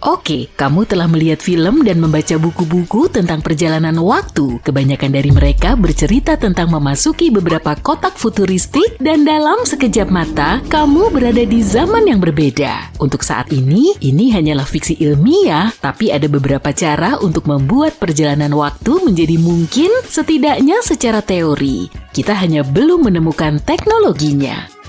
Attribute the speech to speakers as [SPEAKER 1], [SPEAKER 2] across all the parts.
[SPEAKER 1] Oke, kamu telah melihat film dan membaca buku-buku tentang perjalanan waktu. Kebanyakan dari mereka bercerita tentang memasuki beberapa kotak futuristik dan dalam sekejap mata, kamu berada di zaman yang berbeda. Untuk saat ini hanyalah fiksi ilmiah, tapi ada beberapa cara untuk membuat perjalanan waktu menjadi mungkin setidaknya secara teori. Kita hanya belum menemukan teknologinya.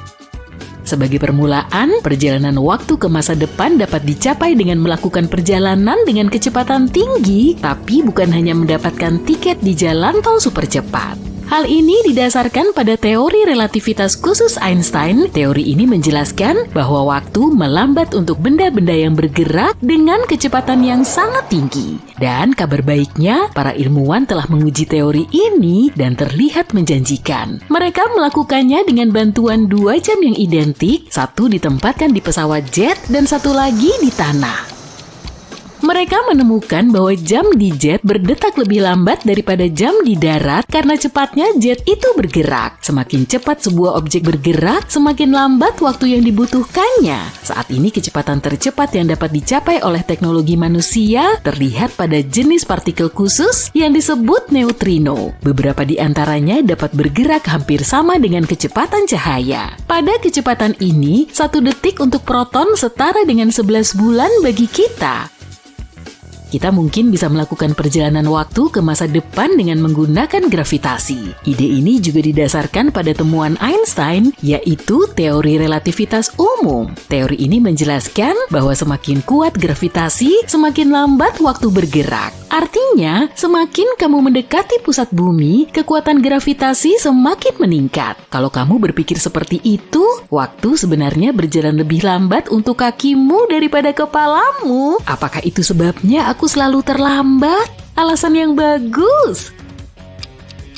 [SPEAKER 1] Sebagai permulaan, perjalanan waktu ke masa depan dapat dicapai dengan melakukan perjalanan dengan kecepatan tinggi, tapi bukan hanya mendapatkan tiket di jalan tol super cepat. Hal ini didasarkan pada teori relativitas khusus Einstein. Teori ini menjelaskan bahwa waktu melambat untuk benda-benda yang bergerak dengan kecepatan yang sangat tinggi. Dan kabar baiknya, para ilmuwan telah menguji teori ini dan terlihat menjanjikan. Mereka melakukannya dengan bantuan 2 jam yang identik, satu ditempatkan di pesawat jet dan satu lagi di tanah. Mereka menemukan bahwa jam di jet berdetak lebih lambat daripada jam di darat karena cepatnya jet itu bergerak. Semakin cepat sebuah objek bergerak, semakin lambat waktu yang dibutuhkannya. Saat ini kecepatan tercepat yang dapat dicapai oleh teknologi manusia terlihat pada jenis partikel khusus yang disebut neutrino. Beberapa di antaranya dapat bergerak hampir sama dengan kecepatan cahaya. Pada kecepatan ini, 1 detik untuk proton setara dengan 11 bulan bagi kita. Kita mungkin bisa melakukan perjalanan waktu ke masa depan dengan menggunakan gravitasi. Ide ini juga didasarkan pada temuan Einstein, yaitu teori relativitas umum. Teori ini menjelaskan bahwa semakin kuat gravitasi, semakin lambat waktu bergerak. Artinya, semakin kamu mendekati pusat bumi, kekuatan gravitasi semakin meningkat. Kalau kamu berpikir seperti itu, waktu sebenarnya berjalan lebih lambat untuk kakimu daripada kepalamu. Apakah itu sebabnya aku selalu terlambat? Alasan yang bagus.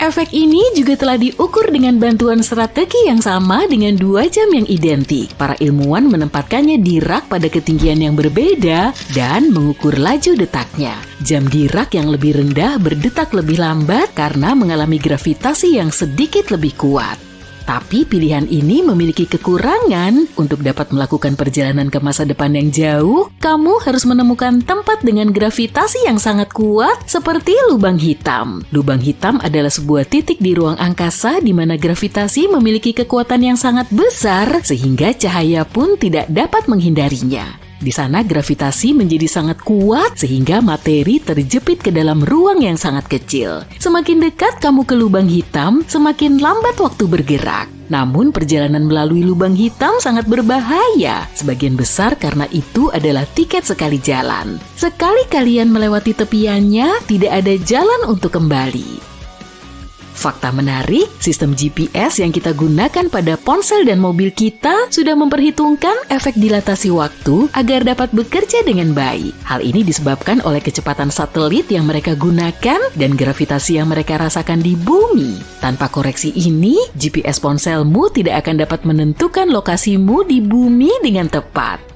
[SPEAKER 1] Efek ini juga telah diukur dengan bantuan strategi yang sama dengan 2 jam yang identik. Para ilmuwan menempatkannya di rak pada ketinggian yang berbeda dan mengukur laju detaknya. Jam di rak yang lebih rendah berdetak lebih lambat karena mengalami gravitasi yang sedikit lebih kuat. Tapi pilihan ini memiliki kekurangan. Untuk dapat melakukan perjalanan ke masa depan yang jauh, kamu harus menemukan tempat dengan gravitasi yang sangat kuat seperti lubang hitam. Lubang hitam adalah sebuah titik di ruang angkasa di mana gravitasi memiliki kekuatan yang sangat besar sehingga cahaya pun tidak dapat menghindarinya. Di sana gravitasi menjadi sangat kuat sehingga materi terjepit ke dalam ruang yang sangat kecil. Semakin dekat kamu ke lubang hitam, semakin lambat waktu bergerak. Namun perjalanan melalui lubang hitam sangat berbahaya. Sebagian besar karena itu adalah tiket sekali jalan. Sekali kalian melewati tepiannya, tidak ada jalan untuk kembali. Fakta menarik, sistem GPS yang kita gunakan pada ponsel dan mobil kita sudah memperhitungkan efek dilatasi waktu agar dapat bekerja dengan baik. Hal ini disebabkan oleh kecepatan satelit yang mereka gunakan dan gravitasi yang mereka rasakan di bumi. Tanpa koreksi ini, GPS ponselmu tidak akan dapat menentukan lokasimu di bumi dengan tepat.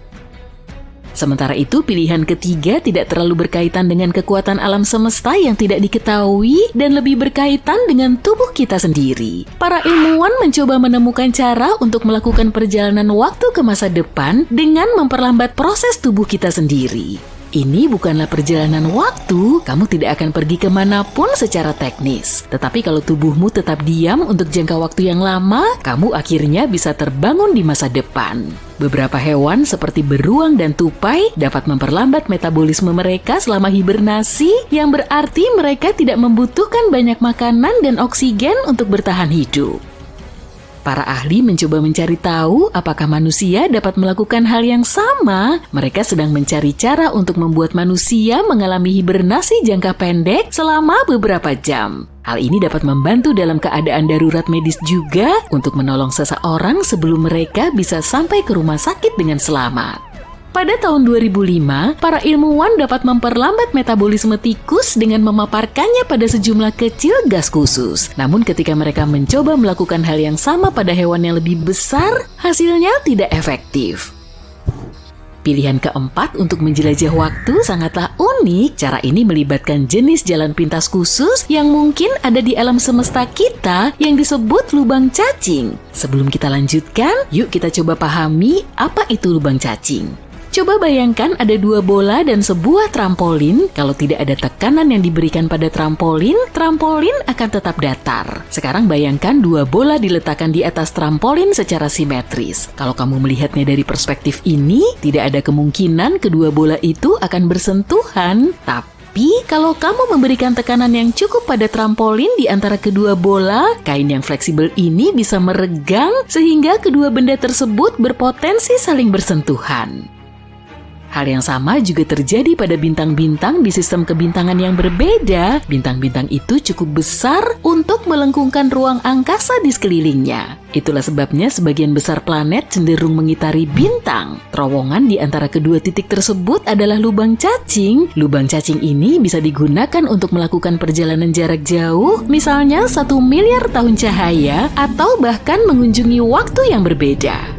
[SPEAKER 1] Sementara itu, pilihan ketiga tidak terlalu berkaitan dengan kekuatan alam semesta yang tidak diketahui dan lebih berkaitan dengan tubuh kita sendiri. Para ilmuwan mencoba menemukan cara untuk melakukan perjalanan waktu ke masa depan dengan memperlambat proses tubuh kita sendiri. Ini bukanlah perjalanan waktu, kamu tidak akan pergi kemanapun secara teknis. Tetapi kalau tubuhmu tetap diam untuk jangka waktu yang lama, kamu akhirnya bisa terbangun di masa depan. Beberapa hewan seperti beruang dan tupai dapat memperlambat metabolisme mereka selama hibernasi, yang berarti mereka tidak membutuhkan banyak makanan dan oksigen untuk bertahan hidup. Para ahli mencoba mencari tahu apakah manusia dapat melakukan hal yang sama. Mereka sedang mencari cara untuk membuat manusia mengalami hibernasi jangka pendek selama beberapa jam. Hal ini dapat membantu dalam keadaan darurat medis juga untuk menolong seseorang sebelum mereka bisa sampai ke rumah sakit dengan selamat. Pada tahun 2005, para ilmuwan dapat memperlambat metabolisme tikus dengan memaparkannya pada sejumlah kecil gas khusus. Namun ketika mereka mencoba melakukan hal yang sama pada hewan yang lebih besar, hasilnya tidak efektif. Pilihan keempat untuk menjelajah waktu sangatlah unik. Cara ini melibatkan jenis jalan pintas khusus yang mungkin ada di alam semesta kita yang disebut lubang cacing. Sebelum kita lanjutkan, yuk kita coba pahami apa itu lubang cacing. Coba bayangkan ada 2 bola dan sebuah trampolin. Kalau tidak ada tekanan yang diberikan pada trampolin akan tetap datar. Sekarang bayangkan 2 bola diletakkan di atas trampolin secara simetris. Kalau kamu melihatnya dari perspektif ini, tidak ada kemungkinan kedua bola itu akan bersentuhan. Tapi kalau kamu memberikan tekanan yang cukup pada trampolin di antara kedua bola, kain yang fleksibel ini bisa meregang sehingga kedua benda tersebut berpotensi saling bersentuhan. Hal yang sama juga terjadi pada bintang-bintang di sistem kebintangan yang berbeda. Bintang-bintang itu cukup besar untuk melengkungkan ruang angkasa di sekelilingnya. Itulah sebabnya sebagian besar planet cenderung mengitari bintang. Terowongan di antara kedua titik tersebut adalah lubang cacing. Lubang cacing ini bisa digunakan untuk melakukan perjalanan jarak jauh, misalnya 1 miliar tahun cahaya, atau bahkan mengunjungi waktu yang berbeda.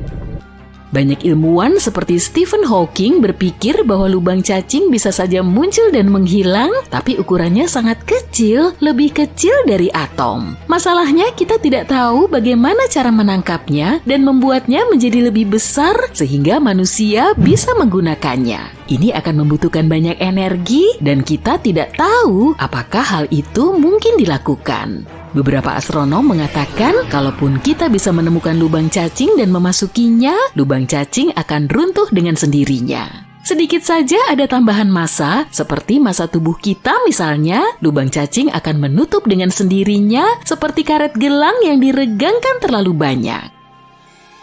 [SPEAKER 1] Banyak ilmuwan seperti Stephen Hawking berpikir bahwa lubang cacing bisa saja muncul dan menghilang, tapi ukurannya sangat kecil, lebih kecil dari atom. Masalahnya kita tidak tahu bagaimana cara menangkapnya dan membuatnya menjadi lebih besar sehingga manusia bisa menggunakannya. Ini akan membutuhkan banyak energi dan kita tidak tahu apakah hal itu mungkin dilakukan. Beberapa astronom mengatakan kalaupun kita bisa menemukan lubang cacing dan memasukinya, lubang cacing akan runtuh dengan sendirinya. Sedikit saja ada tambahan massa, seperti massa tubuh kita misalnya, lubang cacing akan menutup dengan sendirinya seperti karet gelang yang diregangkan terlalu banyak.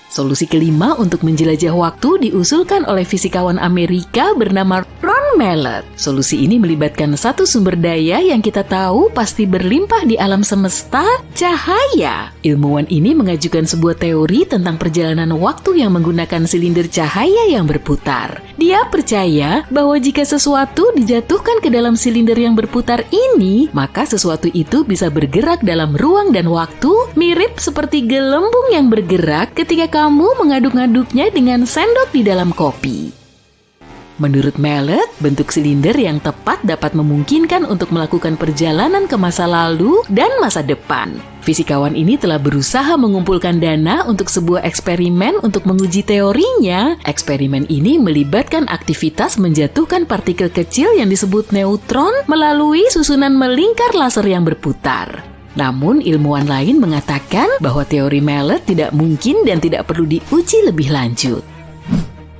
[SPEAKER 1] Solusi kelima untuk menjelajah waktu diusulkan oleh fisikawan Amerika bernama Ron Mallett. Solusi ini melibatkan satu sumber daya yang kita tahu pasti berlimpah di alam semesta, cahaya. Ilmuwan ini mengajukan sebuah teori tentang perjalanan waktu yang menggunakan silinder cahaya yang berputar. Dia percaya bahwa jika sesuatu dijatuhkan ke dalam silinder yang berputar ini, maka sesuatu itu bisa bergerak dalam ruang dan waktu, mirip seperti gelembung yang bergerak ketika kamu mengaduk-ngaduknya dengan sendok di dalam kopi. Menurut Mallett, bentuk silinder yang tepat dapat memungkinkan untuk melakukan perjalanan ke masa lalu dan masa depan. Fisikawan ini telah berusaha mengumpulkan dana untuk sebuah eksperimen untuk menguji teorinya. Eksperimen ini melibatkan aktivitas menjatuhkan partikel kecil yang disebut neutron melalui susunan melingkar laser yang berputar. Namun, ilmuwan lain mengatakan bahwa teori Mallett tidak mungkin dan tidak perlu diuji lebih lanjut.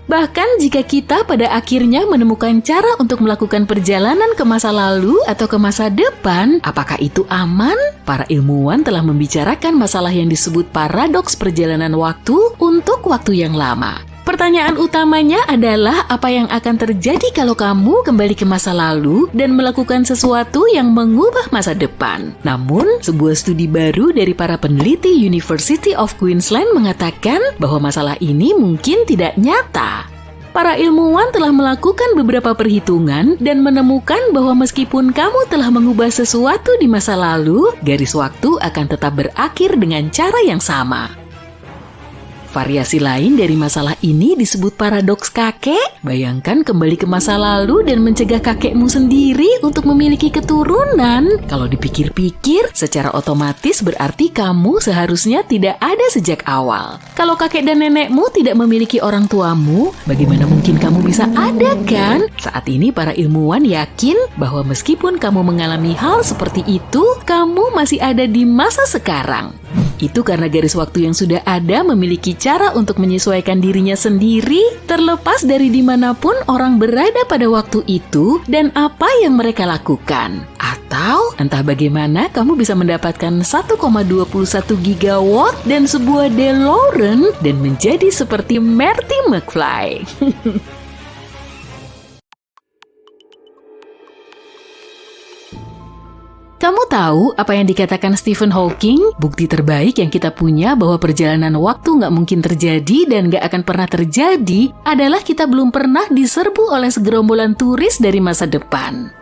[SPEAKER 1] Bahkan jika kita pada akhirnya menemukan cara untuk melakukan perjalanan ke masa lalu atau ke masa depan, apakah itu aman? Para ilmuwan telah membicarakan masalah yang disebut paradoks perjalanan waktu untuk waktu yang lama. Pertanyaan utamanya adalah apa yang akan terjadi kalau kamu kembali ke masa lalu dan melakukan sesuatu yang mengubah masa depan. Namun, sebuah studi baru dari para peneliti University of Queensland mengatakan bahwa masalah ini mungkin tidak nyata. Para ilmuwan telah melakukan beberapa perhitungan dan menemukan bahwa meskipun kamu telah mengubah sesuatu di masa lalu, garis waktu akan tetap berakhir dengan cara yang sama. Variasi lain dari masalah ini disebut paradoks kakek. Bayangkan kembali ke masa lalu dan mencegah kakekmu sendiri untuk memiliki keturunan. Kalau dipikir-pikir, secara otomatis berarti kamu seharusnya tidak ada sejak awal. Kalau kakek dan nenekmu tidak memiliki orang tuamu, bagaimana mungkin kamu bisa ada, kan? Saat ini para ilmuwan yakin bahwa meskipun kamu mengalami hal seperti itu, kamu masih ada di masa sekarang. Itu karena garis waktu yang sudah ada memiliki cara untuk menyesuaikan dirinya sendiri, terlepas dari dimanapun orang berada pada waktu itu dan apa yang mereka lakukan. Atau entah bagaimana kamu bisa mendapatkan 1,21 gigawatt dan sebuah DeLorean dan menjadi seperti Marty McFly. Kamu tahu apa yang dikatakan Stephen Hawking? Bukti terbaik yang kita punya bahwa perjalanan waktu nggak mungkin terjadi dan nggak akan pernah terjadi adalah kita belum pernah diserbu oleh segerombolan turis dari masa depan.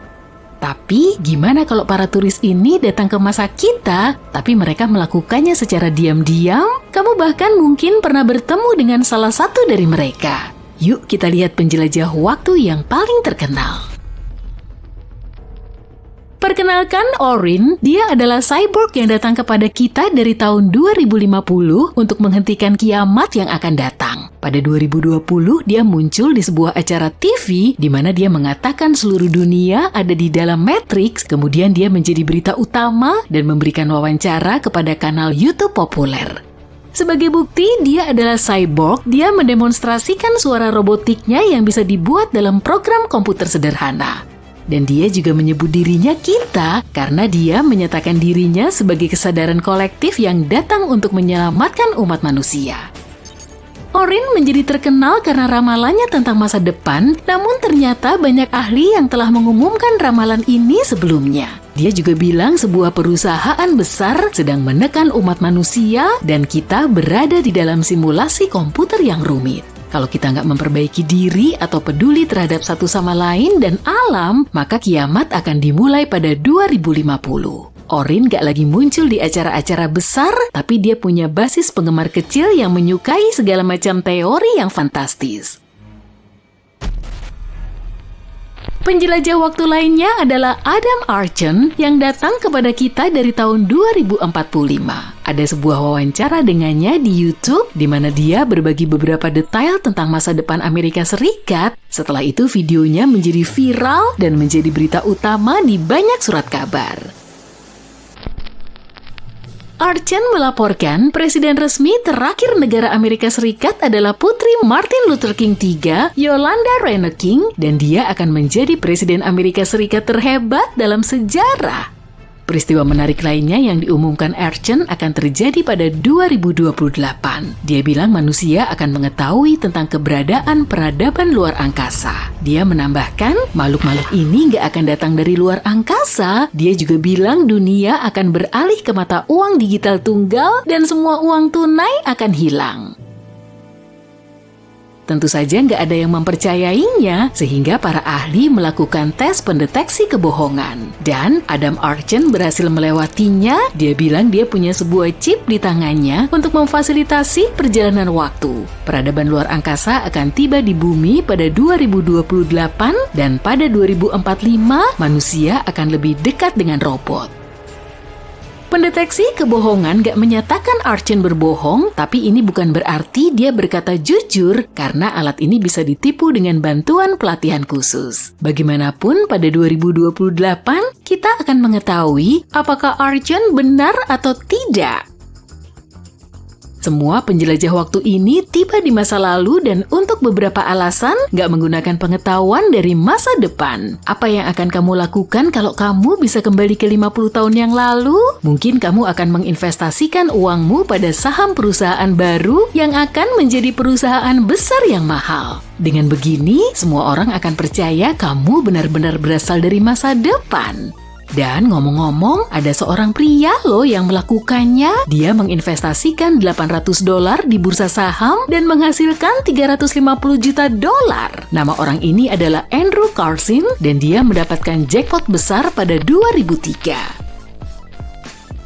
[SPEAKER 1] Tapi gimana kalau para turis ini datang ke masa kita, tapi mereka melakukannya secara diam-diam? Kamu bahkan mungkin pernah bertemu dengan salah satu dari mereka. Yuk kita lihat penjelajah waktu yang paling terkenal. Perkenalkan Orin, dia adalah cyborg yang datang kepada kita dari tahun 2050 untuk menghentikan kiamat yang akan datang. Pada 2020, dia muncul di sebuah acara TV di mana dia mengatakan seluruh dunia ada di dalam Matrix, kemudian dia menjadi berita utama dan memberikan wawancara kepada kanal YouTube populer. Sebagai bukti dia adalah cyborg, dia mendemonstrasikan suara robotiknya yang bisa dibuat dalam program komputer sederhana. Dan dia juga menyebut dirinya kita karena dia menyatakan dirinya sebagai kesadaran kolektif yang datang untuk menyelamatkan umat manusia. Orin menjadi terkenal karena ramalannya tentang masa depan, namun ternyata banyak ahli yang telah mengumumkan ramalan ini sebelumnya. Dia juga bilang sebuah perusahaan besar sedang menekan umat manusia dan kita berada di dalam simulasi komputer yang rumit. Kalau kita nggak memperbaiki diri atau peduli terhadap satu sama lain dan alam, maka kiamat akan dimulai pada 2050. Orin nggak lagi muncul di acara-acara besar, tapi dia punya basis penggemar kecil yang menyukai segala macam teori yang fantastis. Penjelajah waktu lainnya adalah Adam Archen yang datang kepada kita dari tahun 2045. Ada sebuah wawancara dengannya di YouTube di mana dia berbagi beberapa detail tentang masa depan Amerika Serikat. Setelah itu videonya menjadi viral dan menjadi berita utama di banyak surat kabar. Archen melaporkan presiden resmi terakhir negara Amerika Serikat adalah putri Martin Luther King III, Yolanda Reyna King, dan dia akan menjadi presiden Amerika Serikat terhebat dalam sejarah. Peristiwa menarik lainnya yang diumumkan Archen akan terjadi pada 2028. Dia bilang manusia akan mengetahui tentang keberadaan peradaban luar angkasa. Dia menambahkan, makhluk-makhluk ini nggak akan datang dari luar angkasa. Dia juga bilang dunia akan beralih ke mata uang digital tunggal dan semua uang tunai akan hilang. Tentu saja nggak ada yang mempercayainya, sehingga para ahli melakukan tes pendeteksi kebohongan. Dan Adam Archen berhasil melewatinya. Dia bilang dia punya sebuah chip di tangannya untuk memfasilitasi perjalanan waktu. Peradaban luar angkasa akan tiba di bumi pada 2028 dan pada 2045 manusia akan lebih dekat dengan robot. Pendeteksi kebohongan gak menyatakan Archen berbohong, tapi ini bukan berarti dia berkata jujur karena alat ini bisa ditipu dengan bantuan pelatihan khusus. Bagaimanapun pada 2028 kita akan mengetahui apakah Archen benar atau tidak. Semua penjelajah waktu ini tiba di masa lalu dan untuk beberapa alasan nggak menggunakan pengetahuan dari masa depan. Apa yang akan kamu lakukan kalau kamu bisa kembali ke 50 tahun yang lalu? Mungkin kamu akan menginvestasikan uangmu pada saham perusahaan baru yang akan menjadi perusahaan besar yang mahal. Dengan begini, semua orang akan percaya kamu benar-benar berasal dari masa depan. Dan ngomong-ngomong, ada seorang pria loh yang melakukannya. Dia menginvestasikan $800 di bursa saham dan menghasilkan $350 juta. Nama orang ini adalah Andrew Carson dan dia mendapatkan jackpot besar pada 2003.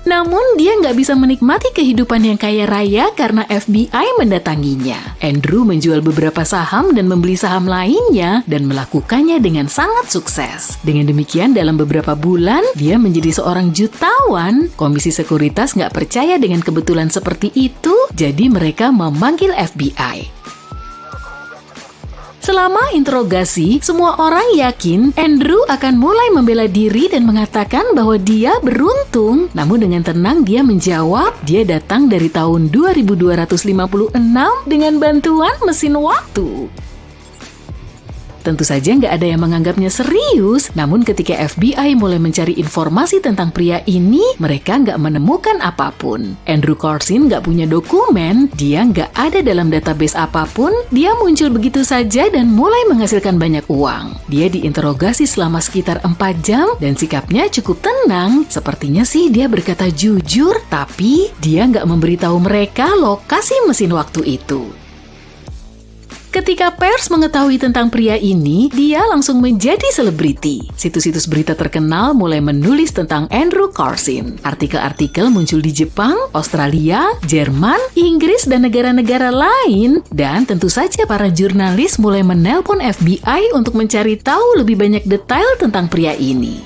[SPEAKER 1] Namun dia nggak bisa menikmati kehidupan yang kaya raya karena FBI mendatanginya. Andrew menjual beberapa saham dan membeli saham lainnya dan melakukannya dengan sangat sukses. Dengan demikian dalam beberapa bulan dia menjadi seorang jutawan. Komisi Sekuritas nggak percaya dengan kebetulan seperti itu, jadi mereka memanggil FBI. Selama interogasi, semua orang yakin Andrew akan mulai membela diri dan mengatakan bahwa dia beruntung. Namun dengan tenang dia menjawab, dia datang dari tahun 2256 dengan bantuan mesin waktu. Tentu saja nggak ada yang menganggapnya serius, namun ketika FBI mulai mencari informasi tentang pria ini, mereka nggak menemukan apapun. Andrew Carson nggak punya dokumen, dia nggak ada dalam database apapun, dia muncul begitu saja dan mulai menghasilkan banyak uang. Dia diinterogasi selama sekitar 4 jam dan sikapnya cukup tenang. Sepertinya sih dia berkata jujur, tapi dia nggak memberitahu mereka lokasi mesin waktu itu. Ketika pers mengetahui tentang pria ini, dia langsung menjadi selebriti. Situs-situs berita terkenal mulai menulis tentang Andrew Carson. Artikel-artikel muncul di Jepang, Australia, Jerman, Inggris, dan negara-negara lain. Dan tentu saja para jurnalis mulai menelpon FBI untuk mencari tahu lebih banyak detail tentang pria ini.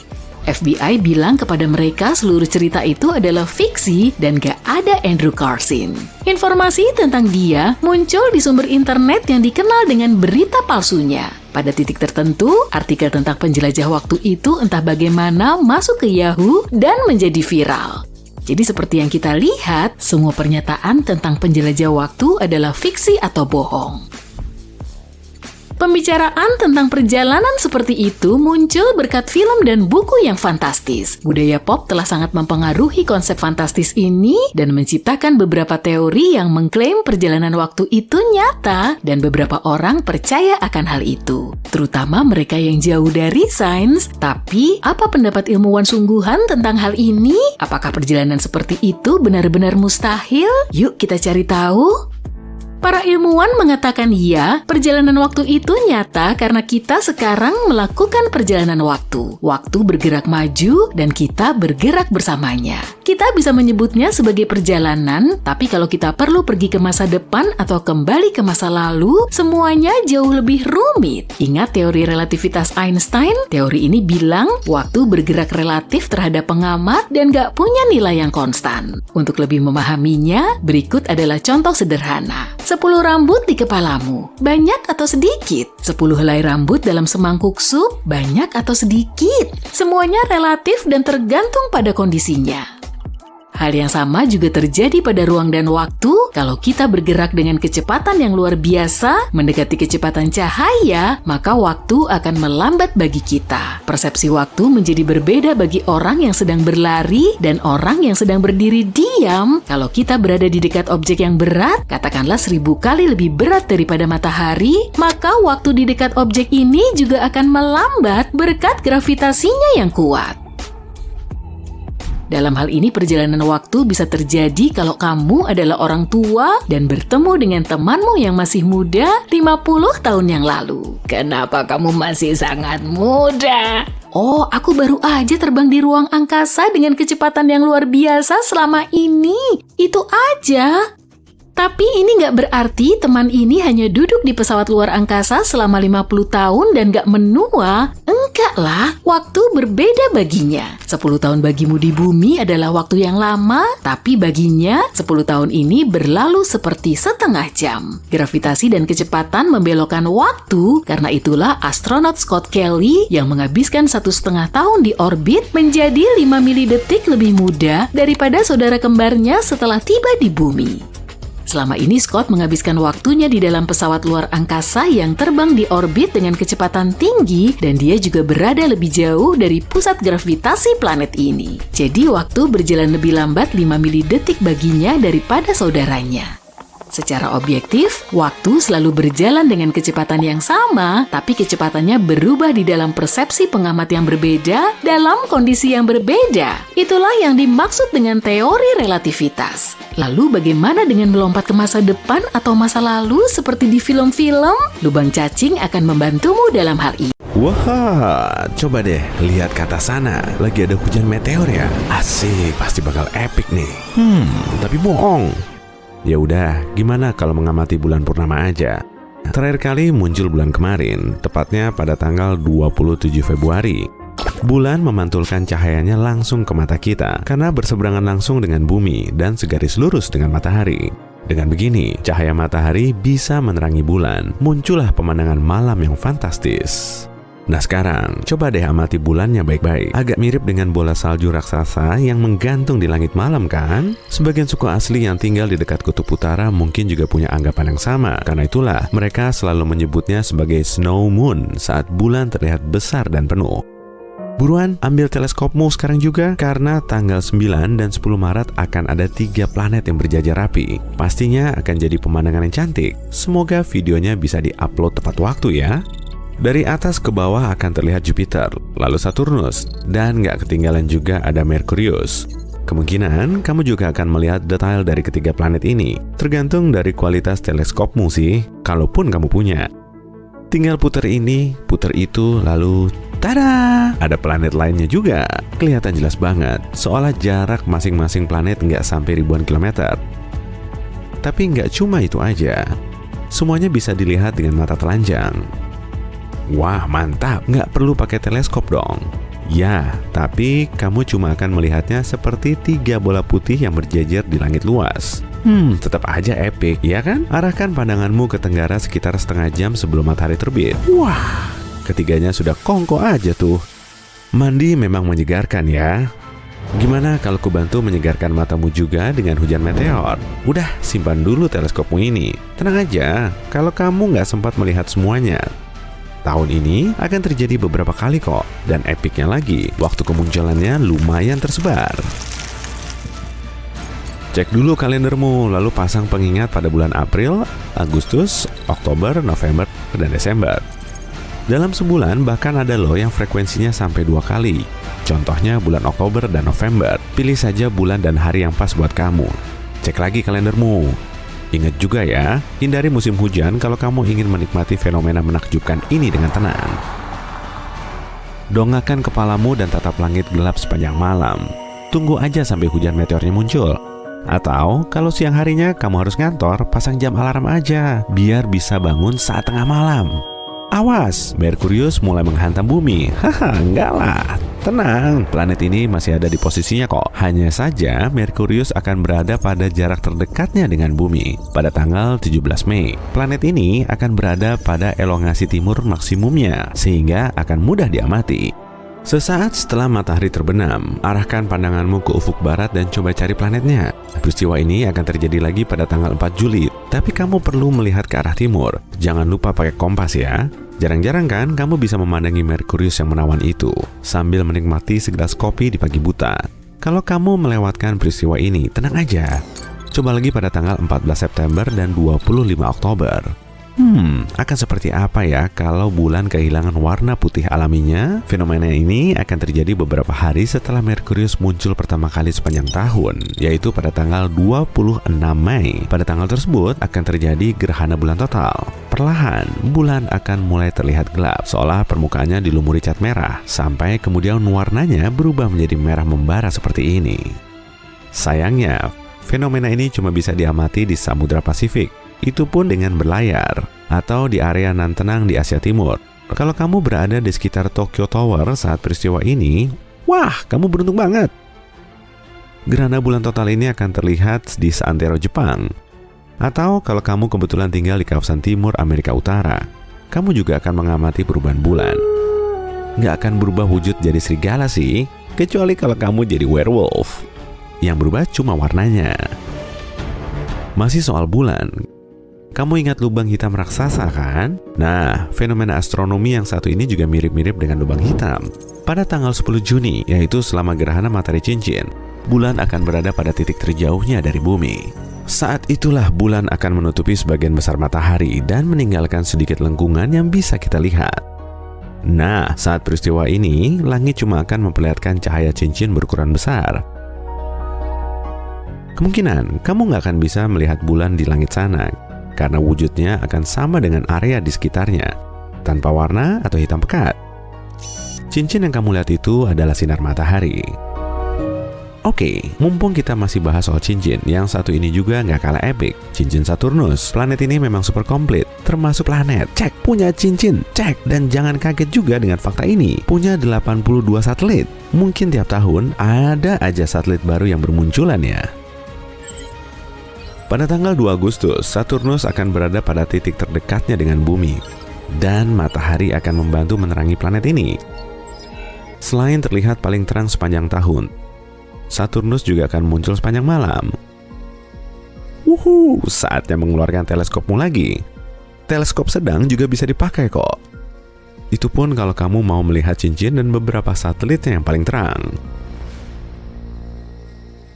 [SPEAKER 1] FBI bilang kepada mereka seluruh cerita itu adalah fiksi dan gak ada Andrew Carson. Informasi tentang dia muncul di sumber internet yang dikenal dengan berita palsunya. Pada titik tertentu, artikel tentang penjelajah waktu itu entah bagaimana masuk ke Yahoo dan menjadi viral. Jadi seperti yang kita lihat, semua pernyataan tentang penjelajah waktu adalah fiksi atau bohong. Pembicaraan tentang perjalanan seperti itu muncul berkat film dan buku yang fantastis. Budaya pop telah sangat mempengaruhi konsep fantastis ini dan menciptakan beberapa teori yang mengklaim perjalanan waktu itu nyata dan beberapa orang percaya akan hal itu. Terutama mereka yang jauh dari sains. Tapi, apa pendapat ilmuwan sungguhan tentang hal ini? Apakah perjalanan seperti itu benar-benar mustahil? Yuk kita cari tahu. Para ilmuwan mengatakan ya, perjalanan waktu itu nyata karena kita sekarang melakukan perjalanan waktu. Waktu bergerak maju dan kita bergerak bersamanya. Kita bisa menyebutnya sebagai perjalanan, tapi kalau kita perlu pergi ke masa depan atau kembali ke masa lalu, semuanya jauh lebih rumit. Ingat teori relativitas Einstein? Teori ini bilang waktu bergerak relatif terhadap pengamat dan gak punya nilai yang konstan. Untuk lebih memahaminya, berikut adalah contoh sederhana. 10 rambut di kepalamu, banyak atau sedikit? 10 helai rambut dalam semangkuk sup, banyak atau sedikit? Semuanya relatif dan tergantung pada kondisinya. Hal yang sama juga terjadi pada ruang dan waktu. Kalau kita bergerak dengan kecepatan yang luar biasa, mendekati kecepatan cahaya, maka waktu akan melambat bagi kita. Persepsi waktu menjadi berbeda bagi orang yang sedang berlari dan orang yang sedang berdiri diam. Kalau kita berada di dekat objek yang berat, katakanlah 1000 kali lebih berat daripada matahari, maka waktu di dekat objek ini juga akan melambat berkat gravitasinya yang kuat. Dalam hal ini perjalanan waktu bisa terjadi kalau kamu adalah orang tua dan bertemu dengan temanmu yang masih muda 50 tahun yang lalu. Kenapa kamu masih sangat muda? Oh, aku baru aja terbang di ruang angkasa dengan kecepatan yang luar biasa selama ini. Itu aja. Tapi ini nggak berarti teman ini hanya duduk di pesawat luar angkasa selama 50 tahun dan nggak menua. Enggak lah, waktu berbeda baginya. 10 tahun bagimu di bumi adalah waktu yang lama, tapi baginya 10 tahun ini berlalu seperti setengah jam. Gravitasi dan kecepatan membelokkan waktu, karena itulah astronot Scott Kelly yang menghabiskan 1,5 tahun di orbit menjadi 5 milidetik lebih muda daripada saudara kembarnya setelah tiba di bumi. Selama ini Scott menghabiskan waktunya di dalam pesawat luar angkasa yang terbang di orbit dengan kecepatan tinggi dan dia juga berada lebih jauh dari pusat gravitasi planet ini. Jadi waktu berjalan lebih lambat 5 milidetik baginya daripada saudaranya. Secara objektif, waktu selalu berjalan dengan kecepatan yang sama, tapi kecepatannya berubah di dalam persepsi pengamat yang berbeda dalam kondisi yang berbeda. Itulah yang dimaksud dengan teori relativitas. Lalu bagaimana dengan melompat ke masa depan atau masa lalu seperti di film-film? Lubang cacing akan membantumu dalam hal ini.
[SPEAKER 2] Wah, coba deh lihat ke atas sana. Lagi ada hujan meteor ya? Asik, pasti bakal epic nih. Tapi bohong. Ya udah, gimana kalau mengamati bulan purnama aja? Terakhir kali muncul bulan kemarin, tepatnya pada tanggal 27 Februari. Bulan memantulkan cahayanya langsung ke mata kita karena berseberangan langsung dengan bumi dan segaris lurus dengan matahari. Dengan begini, cahaya matahari bisa menerangi bulan. Muncullah pemandangan malam yang fantastis. Nah sekarang, coba deh amati bulannya baik-baik. Agak mirip dengan bola salju raksasa yang menggantung di langit malam kan? Sebagian suku asli yang tinggal di dekat kutub utara mungkin juga punya anggapan yang sama. Karena itulah, mereka selalu menyebutnya sebagai snow moon saat bulan terlihat besar dan penuh. Buruan, ambil teleskopmu sekarang juga, karena tanggal 9 dan 10 Maret akan ada 3 planet yang berjajar rapi. Pastinya akan jadi pemandangan yang cantik. Semoga videonya bisa di-upload tepat waktu ya. Dari atas ke bawah akan terlihat Jupiter, lalu Saturnus, dan nggak ketinggalan juga ada Merkurius. Kemungkinan kamu juga akan melihat detail dari ketiga planet ini, tergantung dari kualitas teleskopmu sih, kalaupun kamu punya. Tinggal puter ini, puter itu, lalu tada! Ada planet lainnya juga. Kelihatan jelas banget, seolah jarak masing-masing planet nggak sampai ribuan kilometer. Tapi nggak cuma itu aja, semuanya bisa dilihat dengan mata telanjang. Wah mantap, nggak perlu pakai teleskop dong. Ya, tapi kamu cuma akan melihatnya seperti 3 bola putih yang berjejer di langit luas. Tetap aja epic, ya kan? Arahkan pandanganmu ke tenggara sekitar setengah jam sebelum matahari terbit. Wah, ketiganya sudah kongko aja tuh. Mandi memang menyegarkan ya. Gimana kalau ku bantu menyegarkan matamu juga dengan hujan meteor? Udah, simpan dulu teleskopmu ini. Tenang aja, kalau kamu nggak sempat melihat semuanya. Tahun ini akan terjadi beberapa kali kok. Dan epicnya lagi, waktu kemunculannya lumayan tersebar. Cek dulu kalendermu, lalu pasang pengingat pada bulan April, Agustus, Oktober, November, dan Desember. Dalam sebulan bahkan ada loh yang frekuensinya sampai 2 kali. Contohnya bulan Oktober dan November. Pilih saja bulan dan hari yang pas buat kamu. Cek lagi kalendermu. Ingat juga ya, hindari musim hujan kalau kamu ingin menikmati fenomena menakjubkan ini dengan tenang. Dongakkan kepalamu dan tatap langit gelap sepanjang malam. Tunggu aja sampai hujan meteornya muncul. Atau kalau siang harinya kamu harus ngantor, pasang jam alarm aja biar bisa bangun saat tengah malam. Awas, Merkurius mulai menghantam bumi. Haha, enggak lah. Tenang, planet ini masih ada di posisinya kok. Hanya saja Merkurius akan berada pada jarak terdekatnya dengan bumi. Pada tanggal 17 Mei, planet ini akan berada pada elongasi timur maksimumnya, sehingga akan mudah diamati. Sesaat setelah matahari terbenam, arahkan pandanganmu ke ufuk barat dan coba cari planetnya. Peristiwa ini akan terjadi lagi pada tanggal 4 Juli, tapi kamu perlu melihat ke arah timur. Jangan lupa pakai kompas ya. Jarang-jarang kan kamu bisa memandangi Merkurius yang menawan itu, sambil menikmati segelas kopi di pagi buta. Kalau kamu melewatkan peristiwa ini, tenang aja. Coba lagi pada tanggal 14 September dan 25 Oktober. Akan seperti apa ya kalau bulan kehilangan warna putih alaminya? Fenomena ini akan terjadi beberapa hari setelah Merkurius muncul pertama kali sepanjang tahun, yaitu pada tanggal 26 Mei. Pada tanggal tersebut akan terjadi gerhana bulan total. Perlahan, bulan akan mulai terlihat gelap, seolah permukaannya dilumuri cat merah, sampai kemudian warnanya berubah menjadi merah membara seperti ini. Sayangnya, fenomena ini cuma bisa diamati di Samudra Pasifik. Itu pun dengan berlayar, atau di area nan tenang di Asia Timur. Kalau kamu berada di sekitar Tokyo Tower saat peristiwa ini, wah, kamu beruntung banget. Gerhana bulan total ini akan terlihat di seantero Jepang. Atau kalau kamu kebetulan tinggal di kawasan timur Amerika Utara, kamu juga akan mengamati perubahan bulan. Nggak akan berubah wujud jadi serigala sih, kecuali kalau kamu jadi werewolf. Yang berubah cuma warnanya. Masih soal bulan, kamu ingat lubang hitam raksasa kan? Nah, fenomena astronomi yang satu ini juga mirip-mirip dengan lubang hitam. Pada tanggal 10 Juni, yaitu selama gerhana matahari cincin, bulan akan berada pada titik terjauhnya dari bumi. Saat itulah bulan akan menutupi sebagian besar matahari dan meninggalkan sedikit lengkungan yang bisa kita lihat. Nah, saat peristiwa ini, langit cuma akan memperlihatkan cahaya cincin berukuran besar. Kemungkinan kamu nggak akan bisa melihat bulan di langit sana, karena wujudnya akan sama dengan area di sekitarnya, tanpa warna atau hitam pekat. Cincin yang kamu lihat itu adalah sinar matahari. Oke, mumpung kita masih bahas soal cincin, yang satu ini juga nggak kalah epic. Cincin Saturnus. Planet ini memang super komplit, termasuk planet. Cek, punya cincin. Cek, dan jangan kaget juga dengan fakta ini. Punya 82 satelit. Mungkin tiap tahun ada aja satelit baru yang bermunculan ya. Pada tanggal 2 Agustus, Saturnus akan berada pada titik terdekatnya dengan bumi, dan matahari akan membantu menerangi planet ini. Selain terlihat paling terang sepanjang tahun, Saturnus juga akan muncul sepanjang malam. Saatnya mengeluarkan teleskopmu lagi. Teleskop sedang juga bisa dipakai kok. Itu pun kalau kamu mau melihat cincin dan beberapa satelitnya yang paling terang.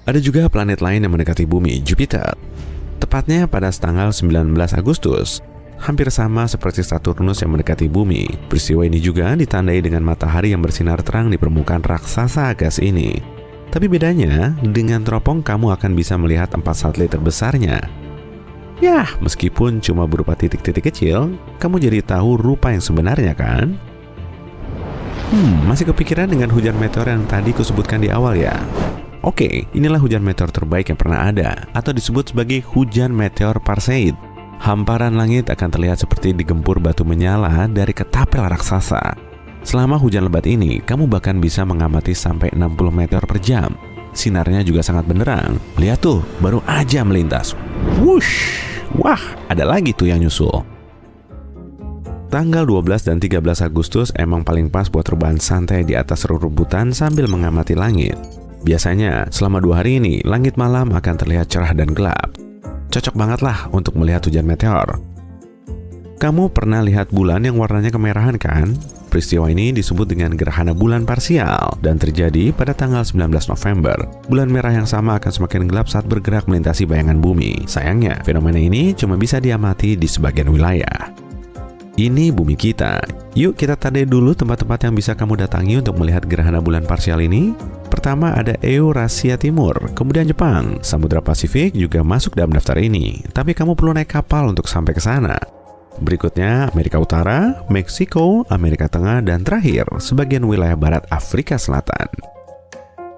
[SPEAKER 2] Ada juga planet lain yang mendekati bumi, Jupiter. Tepatnya pada tanggal 19 Agustus, hampir sama seperti Saturnus yang mendekati bumi. Peristiwa ini juga ditandai dengan matahari yang bersinar terang di permukaan raksasa gas ini. Tapi bedanya, dengan teropong kamu akan bisa melihat 4 satelit terbesarnya. Yah, meskipun cuma berupa titik-titik kecil, kamu jadi tahu rupa yang sebenarnya kan? Masih kepikiran dengan hujan meteor yang tadi kusebutkan di awal ya? Oke, inilah hujan meteor terbaik yang pernah ada, atau disebut sebagai hujan meteor Perseid. Hamparan langit akan terlihat seperti digempur batu menyala dari ketapel raksasa. Selama hujan lebat ini, kamu bahkan bisa mengamati sampai 60 meteor per jam. Sinarnya juga sangat benderang. Lihat tuh, baru aja melintas. Wush! Wah, ada lagi tuh yang nyusul. Tanggal 12 dan 13 Agustus emang paling pas buat rebahan santai di atas rerumputan sambil mengamati langit. Biasanya, selama 2 hari ini, langit malam akan terlihat cerah dan gelap. Cocok banget lah untuk melihat hujan meteor. Kamu pernah lihat bulan yang warnanya kemerahan kan? Peristiwa ini disebut dengan gerhana bulan parsial dan terjadi pada tanggal 19 November. Bulan merah yang sama akan semakin gelap saat bergerak melintasi bayangan bumi. Sayangnya, fenomena ini cuma bisa diamati di sebagian wilayah. Ini bumi kita. Yuk kita tandai dulu tempat-tempat yang bisa kamu datangi untuk melihat gerhana bulan parsial ini. Pertama ada Eurasia Timur, kemudian Jepang. Samudra Pasifik juga masuk dalam daftar ini, tapi kamu perlu naik kapal untuk sampai ke sana. Berikutnya Amerika Utara, Meksiko, Amerika Tengah, dan terakhir sebagian wilayah barat Afrika Selatan.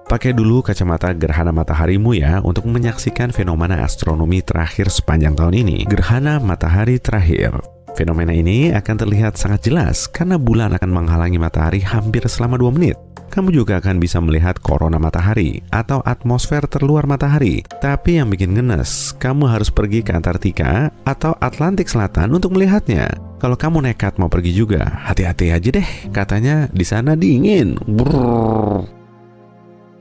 [SPEAKER 2] Pakai dulu kacamata gerhana mataharimu ya untuk menyaksikan fenomena astronomi terakhir sepanjang tahun ini, gerhana matahari terakhir. Fenomena ini akan terlihat sangat jelas karena bulan akan menghalangi matahari hampir selama 2 menit. Kamu juga akan bisa melihat korona matahari atau atmosfer terluar matahari. Tapi yang bikin ngenes, kamu harus pergi ke Antartika atau Atlantik Selatan untuk melihatnya. Kalau kamu nekat mau pergi juga, hati-hati aja deh. Katanya di sana dingin. Brrr.